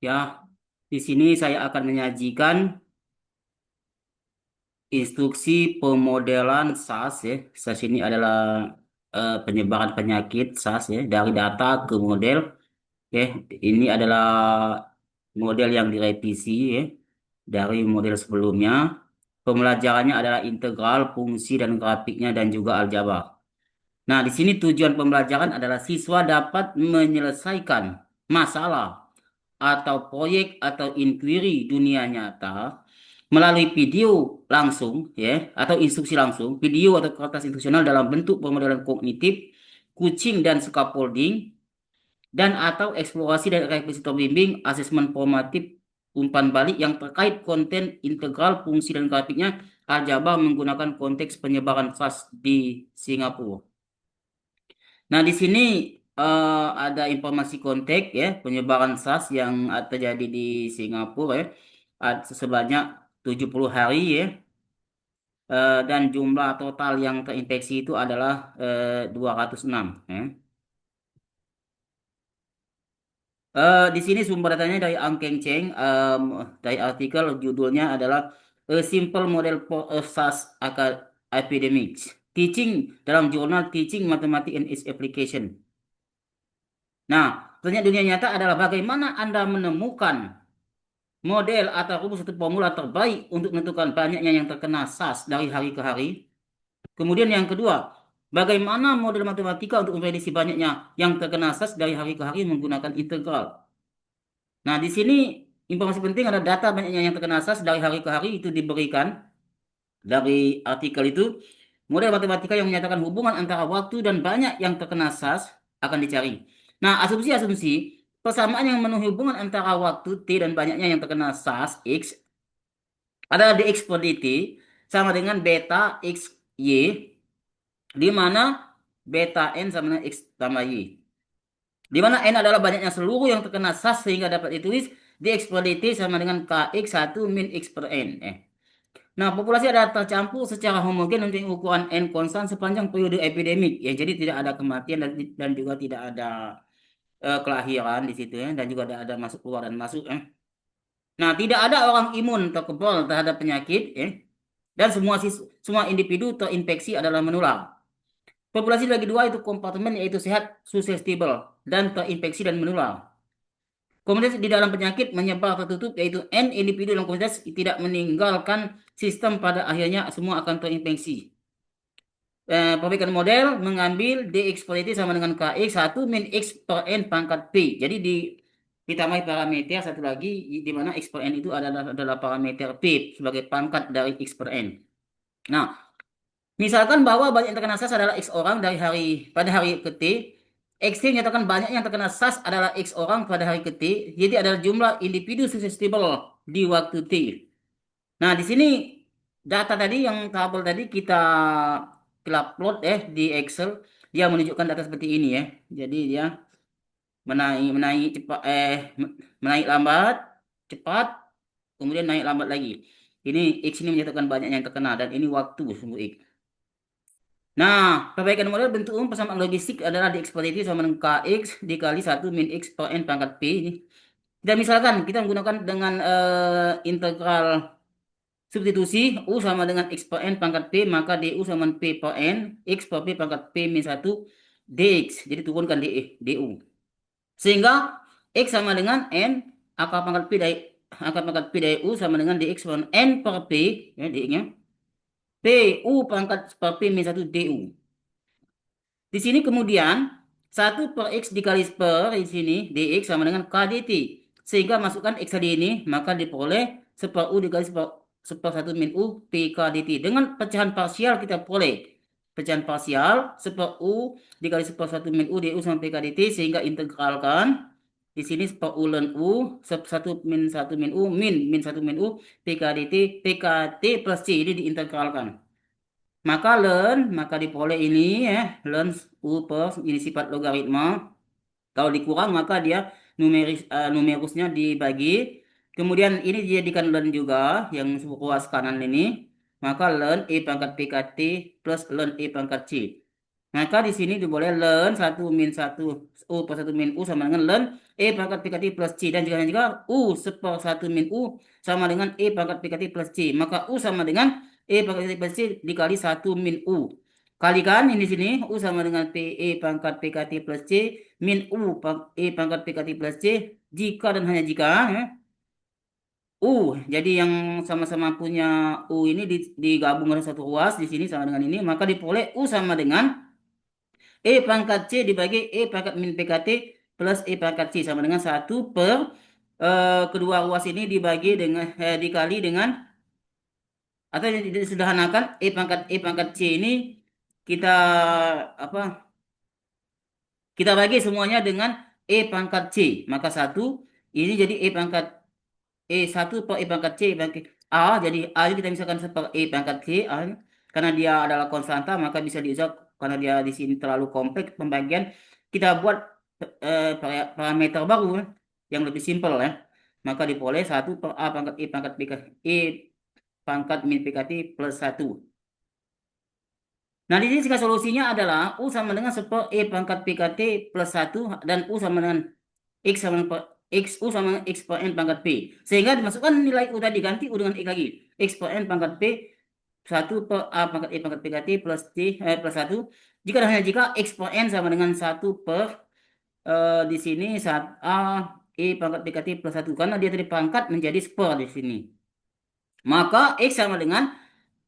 Ya, di sini saya akan menyajikan instruksi pemodelan SAS ya. SAS ini adalah penyebaran penyakit SAS ya dari data ke model. Ya, ini adalah model yang direvisi ya dari model sebelumnya. Pembelajarannya adalah integral, fungsi dan grafiknya dan juga aljabar. Nah, di sini tujuan pembelajaran adalah siswa dapat menyelesaikan masalah atau proyek atau inquiry dunia nyata melalui video langsung ya atau instruksi langsung, video atau kertas instruksional dalam bentuk pemodelan kognitif, kucing dan scaffolding dan atau eksplorasi dan refleksi pembimbing, asesmen formatif, umpan balik yang terkait konten integral, fungsi dan grafiknya, aljabar menggunakan konteks penyebaran fast di Singapura. Nah, di sini ada informasi konteks ya, penyebaran SARS yang terjadi di Singapura ya, sebanyak 70 hari ya, dan jumlah total yang terinfeksi itu adalah 206 ya. Di sini sumber datanya dari Ang Keng Cheng, dari artikel judulnya adalah A Simple Model for a SARS Epidemics. Teaching dalam jurnal Teaching Mathematics and its Application. Nah, pertanyaan dunia nyata adalah bagaimana Anda menemukan model atau rumus atau formula terbaik untuk menentukan banyaknya yang terkena SAS dari hari ke hari. Kemudian yang kedua, bagaimana model matematika untuk memprediksi banyaknya yang terkena SAS dari hari ke hari menggunakan integral. Nah, di sini informasi penting ada data banyaknya yang terkena SAS dari hari ke hari itu diberikan dari artikel itu. Model matematika yang menyatakan hubungan antara waktu dan banyak yang terkena SAS akan dicari. Nah, asumsi-asumsi persamaan yang memenuhi hubungan antara waktu T dan banyaknya yang terkena SAS X adalah dx per dt sama dengan beta x y, di mana beta n sama dengan x tambah y. Di mana n adalah banyaknya seluruh yang terkena SAS sehingga dapat ditulis dx per dt sama dengan kx 1 min x per n. Nah, populasi adalah tercampur secara homogen untuk ukuran N konstan sepanjang periode epidemik. Ya, jadi tidak ada kematian dan juga tidak ada kelahiran di situ ya, dan juga tidak ada masuk keluar dan masuk ya. Nah, tidak ada orang imun atau kebal terhadap penyakit ya, dan semua individu terinfeksi adalah menular. Populasi bagi dua itu kompartemen yaitu sehat, susceptible, dan terinfeksi dan menular. Komunitas di dalam penyakit menyebar tertutup yaitu N individu dalam komunitas tidak meninggalkan sistem pada akhirnya semua akan terinfeksi. Perbaikan model mengambil dx per dt sama dengan kx 1 min x per n pangkat p. Jadi ditambahi parameter satu lagi di mana x per n itu adalah parameter p sebagai pangkat dari x per n. Nah, misalkan bahwa banyak yang terkena SAS adalah x orang pada hari ke T, X menyatakan banyak yang terkena SAS adalah X orang pada hari ke T, jadi adalah jumlah individu susceptible di waktu T. Nah, di sini data tadi yang tabel tadi kita plot di Excel, dia menunjukkan data seperti ini ya. Jadi dia menaik cepat menaik lambat, cepat, kemudian naik lambat lagi. Ini X ini menyatakan banyak yang terkena dan ini waktu sumbu X. Nah, perbaikan model bentuk umum persamaan logistik adalah dieksploitasi sama dengan kx dikali 1 min x per n pangkat p ini. Dan misalkan kita menggunakan dengan integral substitusi U sama dengan X per N pangkat P, maka DU sama dengan P per N, X per P pangkat P min 1 DX. Jadi turunkan DU. Sehingga X sama dengan N, akar pangkat P dari U sama dengan DX per N per P, ya DX-nya, P U pangkat per P min 1 DU. Di sini kemudian 1 per X dikali per di sini DX sama dengan K dt. Sehingga masukkan X tadi ini, maka diperoleh 1 U dikali seper 1 min U PK dt. Dengan pecahan parsial kita peroleh pecahan parsial 1 U dikali seper 1 min U du sama PK dt sehingga integralkan di sini seper U ln U 1 min U min 1 min U PK dt PKT plus C ini diintegralkan. Maka diperoleh ini ya, ln U per ini sifat logaritma. Kalau dikurang maka dia numerusnya dibagi. Kemudian ini dijadikan ln juga yang ruas kanan ini. Maka ln E pangkat PKT plus ln E pangkat C. Maka di sini boleh ln 1 min 1 U per 1 min U sama dengan ln E pangkat PKT plus C. Dan jika U seper 1 min U sama dengan E pangkat PKT plus C. Maka U sama dengan E pangkat PKT plus C dikali 1 min U. Kalikan ini sini U sama dengan E pangkat PKT plus C min U E pangkat PKT plus C. Jika dan hanya jika ya, U, jadi yang sama-sama punya U ini digabung oleh satu ruas di sini sama dengan ini, maka diperoleh U sama dengan E pangkat C dibagi E pangkat min PKT plus E pangkat C sama dengan 1 per kedua ruas ini dibagi dengan dikali dengan atau disederhanakan E pangkat C ini kita apa kita bagi semuanya dengan E pangkat C, maka satu ini jadi E1 per E pangkat C pangkat A, jadi A ini kita misalkan per E pangkat C A, karena dia adalah konstanta maka bisa diubah karena dia di sini terlalu kompleks pembagian, kita buat parameter baru yang lebih simpel ya, maka diperoleh 1 per A pangkat E pangkat PKT E pangkat min PKT plus 1. Nah, di sini jika solusinya adalah U sama dengan 1 E pangkat PKT plus 1 dan U sama dengan X sama dengan X U sama dengan X per N pangkat P. Sehingga dimasukkan nilai U tadi, ganti U dengan X lagi. X per N pangkat P 1 per A pangkat E pangkat PKT plus T plus 1. Jika dan hanya jika X per N sama dengan 1 per di sini saat A E pangkat PKT plus 1. Karena dia tadi pangkat menjadi per di sini. Maka X sama dengan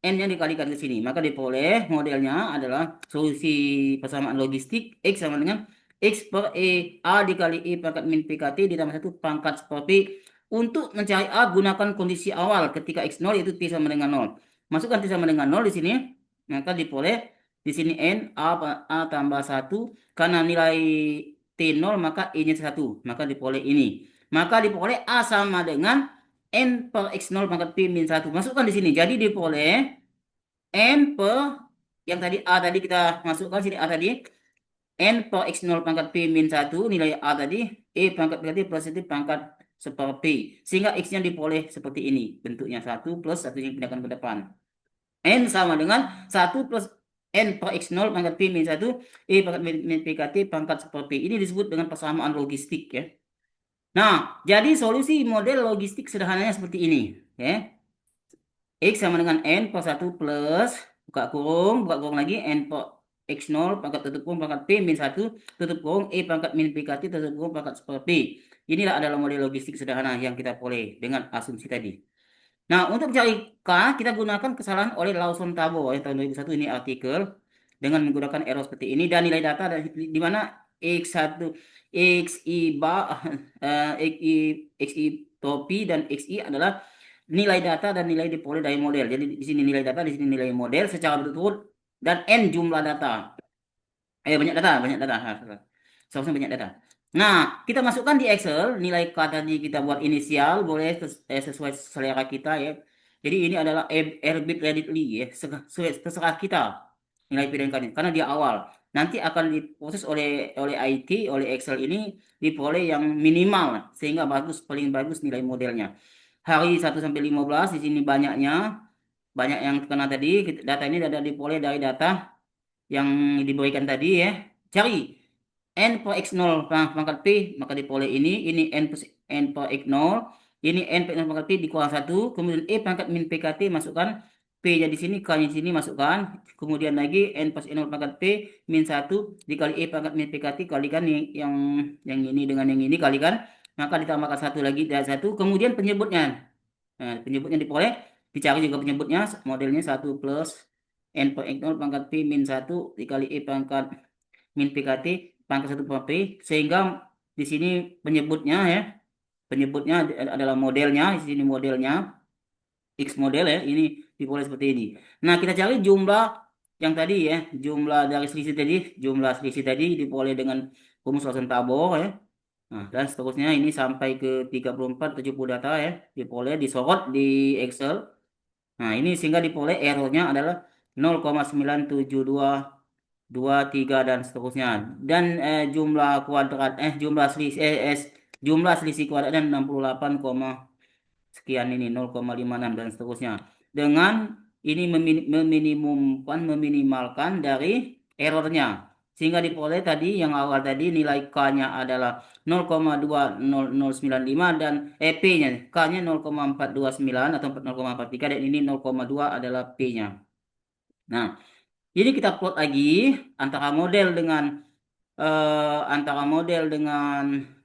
N yang dikalikan ke sini. Maka diperoleh modelnya adalah solusi persamaan logistik X sama dengan X per E A dikali E pangkat min PKT ditambah 1 pangkat per P. Untuk mencari A, gunakan kondisi awal ketika X0 yaitu T sama dengan 0. Masukkan T sama dengan 0 di sini. Maka diperoleh di sini N A tambah 1. Karena nilai T0 maka E-nya 1. Maka diperoleh ini. Maka diperoleh A sama dengan N per X0 pangkat P min 1. Masukkan di sini. Jadi diperoleh N per yang tadi A tadi kita masukkan sini A tadi N per X0 pangkat P min 1 nilai A tadi E pangkat berarti positif pangkat seperti P sehingga X-nya diperoleh seperti ini bentuknya 1 plus 1 yang pindahkan ke depan N sama dengan 1 plus N per X0 pangkat P min 1 E pangkat min PKT pangkat seperti P. Ini disebut dengan persamaan logistik ya. Nah, jadi solusi model logistik sederhananya seperti ini ya. X sama dengan N per 1 plus buka kurung lagi N per X0 pangkat tutup kurung pangkat P min 1 tutup kurung E pangkat min PKT tutup kurung pangkat super P. Inilah adalah model logistik sederhana yang kita peroleh dengan asumsi tadi. Nah, untuk mencari K, kita gunakan kesalahan oleh Lawson Tabo yang tahun 2001 ini artikel dengan menggunakan error seperti ini dan nilai data di mana X1 XI bar XI topi dan XI adalah nilai data dan nilai diperoleh dari model. Jadi di sini nilai data, di sini nilai model secara berturut dan N jumlah data. Banyak data, banyak data. Seharusnya banyak data. Nah, kita masukkan di Excel nilai K tadi kita buat inisial boleh sesuai selera kita ya. Jadi ini adalah Airbit Redditly ya, sesuai terserah kita nilai pilihan kami karena dia awal. Nanti akan diproses oleh IT, oleh Excel ini diperoleh yang minimal sehingga bagus paling bagus nilai modelnya. Hari 1 sampai 15 di sini banyak yang terkena tadi. Data ini ada diperoleh dari data yang diberikan tadi ya. Cari N per X0 pangkat P, maka diperoleh ini N per X0, ini N per X0 pangkat P dikurang 1, kemudian E pangkat min PKT masukkan, P-nya di sini, K-nya di sini masukkan, kemudian lagi N plus N0 pangkat P min 1 dikali E pangkat min PKT kalikan yang ini dengan yang ini kalikan, maka ditambahkan 1 lagi dari 1, kemudian penyebutnya. Nah, penyebutnya diperoleh, dicari juga penyebutnya, modelnya 1 plus N per X0 pangkat P min 1 dikali E pangkat min PKT pangkat 1 per P, sehingga di sini penyebutnya ya, penyebutnya adalah modelnya, di sini modelnya, X model ya, ini diperoleh seperti ini. Nah, kita cari jumlah yang tadi ya, jumlah selisih tadi diperoleh dengan rumus Lawson Tabor ya. Nah, dan seterusnya ini sampai ke 34, 70 data ya, diperoleh, disorot di Excel. Nah, ini sehingga diperoleh errornya adalah 0,97223 dan seterusnya. Dan jumlah selisih kuadratnya 68, sekian ini 0,56 dan seterusnya. Dengan ini meminimalkan dari errornya. Sehingga diperoleh tadi yang awal tadi nilai K-nya adalah 0,20095 dan P-nya K-nya 0,429 atau 0,43 dan ini 0,2 adalah P-nya. Nah, ini kita plot lagi antara model dengan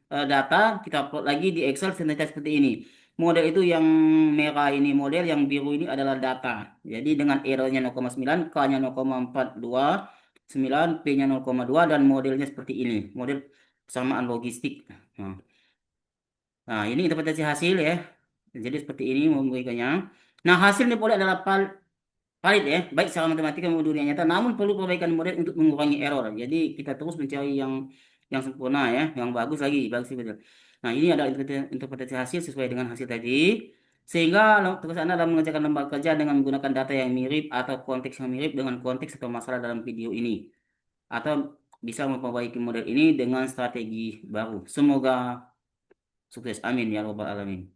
data, kita plot lagi di Excel senada seperti ini. Model itu yang merah ini model, yang biru ini adalah data. Jadi dengan errornya 0,9, K-nya 0,429, P-nya 0,2 dan modelnya seperti ini. Model persamaan logistik. Nah, nah, ini interpretasi hasil ya. Jadi seperti ini memberikannya. Nah, hasil ini boleh adalah valid ya, baik secara matematika maupun dunia nyata, namun perlu perbaikan model untuk mengurangi error. Jadi kita terus mencari yang sempurna ya, yang bagus lagi, bagus sih betul. Nah, ini ada interpretasi hasil sesuai dengan hasil tadi. Sehingga terus Anda dalam mengerjakan lembar kerja dengan menggunakan data yang mirip atau konteks yang mirip dengan konteks atau masalah dalam video ini. Atau bisa memperbaiki model ini dengan strategi baru. Semoga sukses. Amin ya robbal alamin.